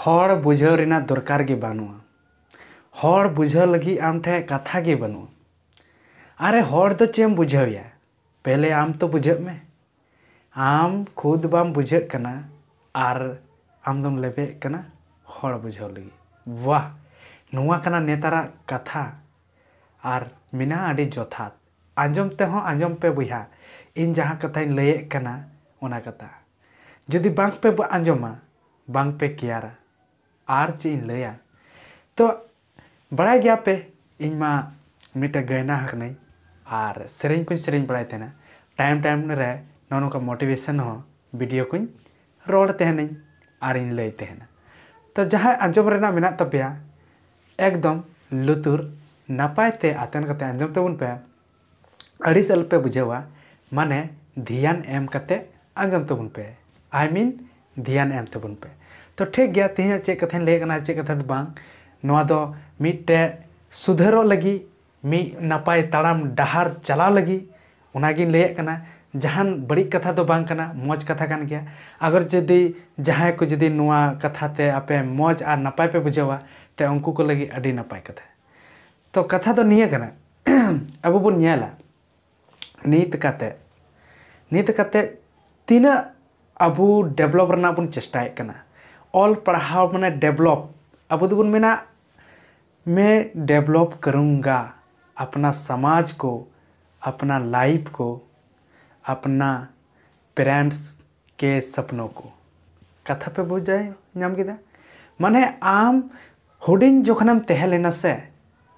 हर बुझाव रेना दरकार गे बानुआ हर बुझाव लगी आम ठे कथा गे बानुआ। अरे हर तो चेम बुझावया पहले आम तो बुझे में आम खुद बाम बुझे कना और आम दम लेबे कना हर बुझाव लगी। वाह नुआ कना नेतारा कथा और मिना आडी जथात आंजम ते हो आंजम पे बुहा इन जहाँ कथाई लये कना ओना कथा जदि बांग पे आंजमा बांग पे कियारा आर चे इन लया तो बड़ा गया पे इन मा मिटा गयना हकनई और सेरें को सेरें बड़ा तेना टाइम टाइम रे नौनो का मोटिवेशन हो वीडियो को रोड तेहनई और इन लय तेहना तो जहाँ आंजम रेना मेना तपेया एकदम लुतुर नपाय ते आतेन कते आंजम तबुन पे अड़ी सल पे बुझेवा माने ध्यान एम कते आंजम तबुन पे आई मीन ध्यान एम तबुन पे तो ठीक गया तेज चे कथा लय कना चे कथा बांग नोआ दो मिटे सुधरो लगी मी नपाय ताड़ाम डहार चलाव लगी उनागिन लय कना जहान बड़ी कथा तो बांग कना मौज कथा कान गया। अगर जदि जहां को जदि नोआ कथा ते आपे मौज और नपाय पे बुझेवा ते उनको को लगी अड़ी नपाय कथा तो कथा तो निया कना अब बुन नेला नीत कते तीना अबू डेवलप रना बुन चेष्टाए कना ऑल पढ़ाव माने डेवलप अब तो बुन मेना मैं डेवलप करूँगा अपना समाज को अपना लाइफ को अपना पेरेंट्स के सपनों को कथा पे बुझ जाए नाम किदा माने आम हुडिंग जोखनम तहे लेना से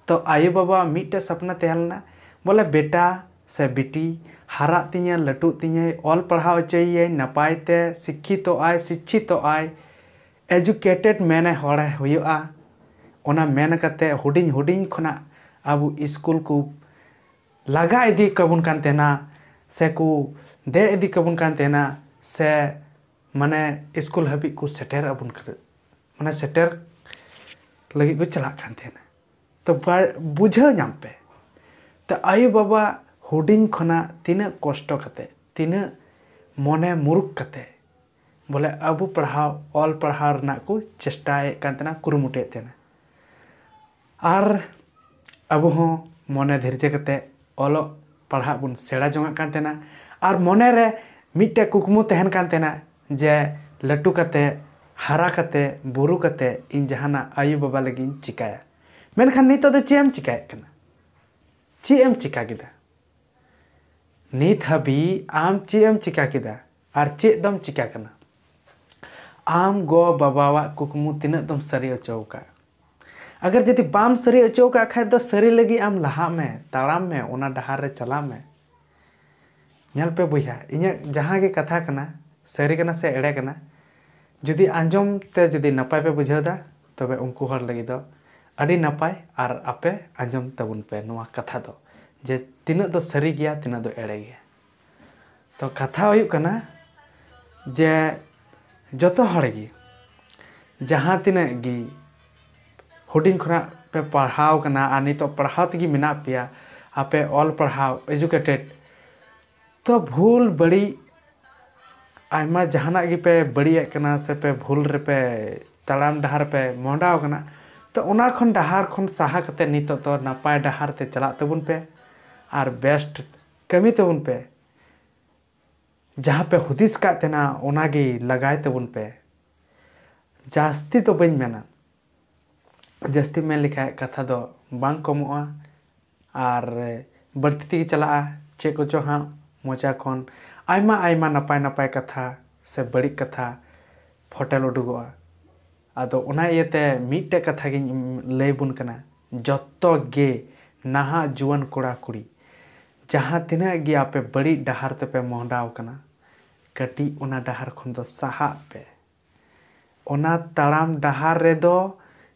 तो आयु बाबा मिटे सपना तहे लेना बोले बेटा से बेटी हारा तीन लटू तीन ऑल पढ़ाव चाहिए नपायते शिक्षित आय एजुकेटेड मेने हड़े हुआ ओना मेन कते हुडिंग हुडिंग खना अब स्कूल को लगा इदी कबुन कान तेना से को दे इदी कबुन कान तेना से माने स्कूल हबी को सेटर अबुन कर माने सेटर लगी को चला कान तेना तो बुझे नाम पे तो आयु बाबा हुडिंग खना तीना कष्ट कते तीना मने मुरुक कते बोले अबू पढ़ाव ऑल पढ़ाव ना को चेष्टाए कान तेना कुरुमुटे तेना और अबू हो मने धैर्य कते ऑलो पढ़ा बुन सेड़ा जोंगा कान तेना और मने रे मिटे कुकमु तहन कान तेना जे लटू कते हारा कते बुरु कते इन जहाना आयु बाबा लगी चिकाया मेनखान नितो दो चेम चिकाय कना चेम चिका किदा नित हबी आम चेम चिका किदा और चे दम चिका कना आम गो बाबावा कुकमु तिना दम सरी अचौका अगर जदि बाम सरी अचौका खाय तो सरी लगी आम लहा में ताड़ाम में ओना डहार रे चला में नल पे बुझा इnya जहां के कथा कना सरी कना से एड़े कना जदि आंजम ते जदि नपाय पे बुझादा तबे उनको हर लगी दो अड़ी नपाय और आपे आंजम तबुन पे नोआ कथा दो जे तिना दो सरी गया तिना दो एड़े गया तो कथा हुई कना जे जतो हड़गी जहाँ तिना गी हुडिंग खना पे पढ़ाव कना आ नितो पढ़ाव तगी मेना पिया आपे ऑल पढ़ाव एजुकेटेड तो भूल बड़ी आयमा जहाना गी पे बड़ी कना से पे भूल रे पे ताड़ाम डहार पे मोंडाव कना तो उना खन डहार खन साहा कते नितो तो नपाय डहार ते चला तबुन पे और बेस्ट कमी तबुन पे जहाँ पे हुदिस का तेना ओनागी लगाए तबुन पे जास्ती तो बन मेना जास्ती में लिखा कथा दो बांग कमोआ और बढ़ती ती चला चे को चो हाँ मोचा खन आयमा आयमा नपाय नपाय कथा से बड़ी कथा फोटल उडुगोआ आदो ओना इयते मिटे कथा गी लय बुन कना जत्तो गे नहा जुवन कोड़ा कुड़ी जहाँ तिना गे आपे बड़ी डहार ते पे मोहडाव कना कटी ओना डहार खन दो साहा पे ओना ताड़ाम डहार रे दो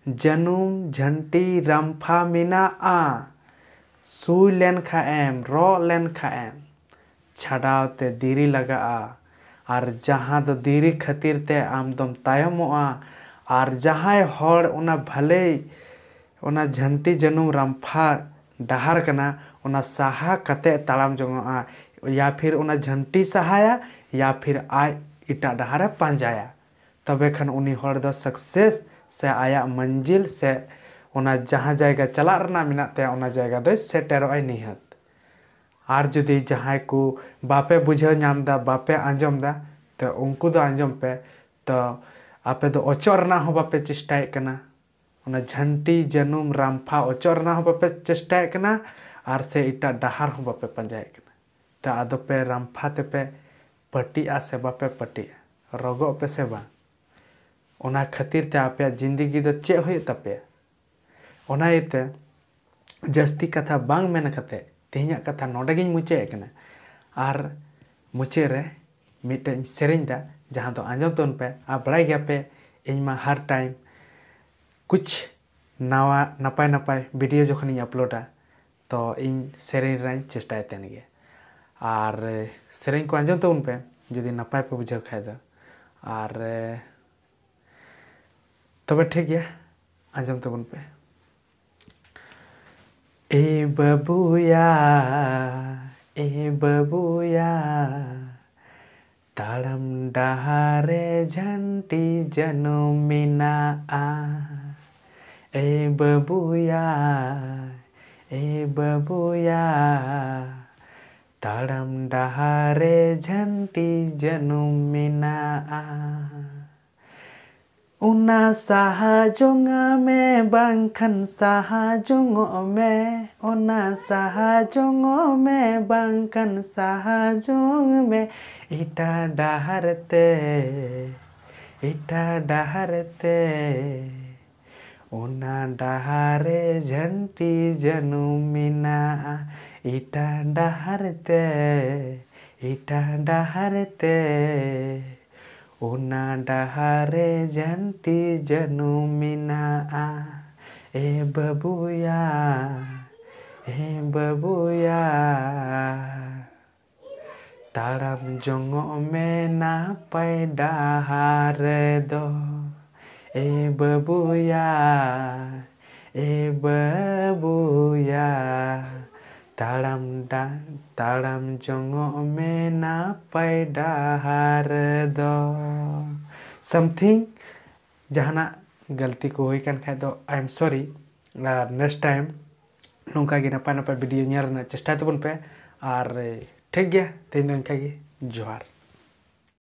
जनुम झंटी रंफा मिना आ सुई लेन खा एम रो लेन खा एम छाड़ाव ते दीरी लगा आ और जहाँ दो दीरी खातिर ते आम दम तायमोआ और जहाँ हर ओना भले ओना झंटी जनुम रंफा डहार कना ओना साहा कते ताड़ाम जोंगा या फिर ओना झंटी सहाया या फिर आय इटा डहार पांजाया तबे खान उनी हर दो सक्सेस से आया मंजिल से ओना जहाँ जायगा चला रना मिना ते ओना जायगा दो सेटेरोय निहत। आर जुदी जहाँ को बापे बुझे नामदा बापे आंजमदा तो उनको दो आंजम पे तो आपे दो ओचोरना हो बापे चेष्टाए कना ओना झंटी जनुम रामफा ओचोरना हो बापे चेष्टाए कना आर से इटा डहार हो बापे पंजाए कना तो आदो पे रामफा ते पे पटिया से बापे पटिया रोगो पे से बा ओना खातिर ते आपे जिंदगी दो चे होय तपे ओना इते जस्ती कथा बांग मेन कते तेहኛ कथा नोडेगिन मुचे कना आर मुचे रे मिटे सेरेंज दा जहाँ तो आंजम तोन पे आ बड़ाई गया पे इनमा हर टाइम कुछ नवा नपाय नपाय वीडियो जखनी अपलोडा तो इन सेरेंज राइन चेष्टाय तेन गे आर सेरेंज को आंजम तोन पे जदि नपाय पे बुझे खाय दा आर तबे ठीक गया आंजम तोन पे ए बबुया ताड़म डहारे झंटी जनुम मिनाआ ए बबुया ताड़म डहारे झंटी जनुम मिनाआ उना साहाजुंग में बांखन साहाजुंग में उना साहाजुंग में बांखन साहाजुंग में इटा डहारते उना डहारे झंटी जनुम मिनाआ इटा डहारते उना डहारे झंटी जनुम मिनाआ ए बबुया ताड़म जोंगो में नापाय डहार दो ए बबुया ताड़म जोंगो में नापाय डहार दो समथिंग जहाना गलती को होई कान खाय दो I am sorry next time नोंका गे नपाय नपाय वीडियो नेल रना चेष्टा तबन पे आर ठीक गया तेन दो इनका गे जोहार।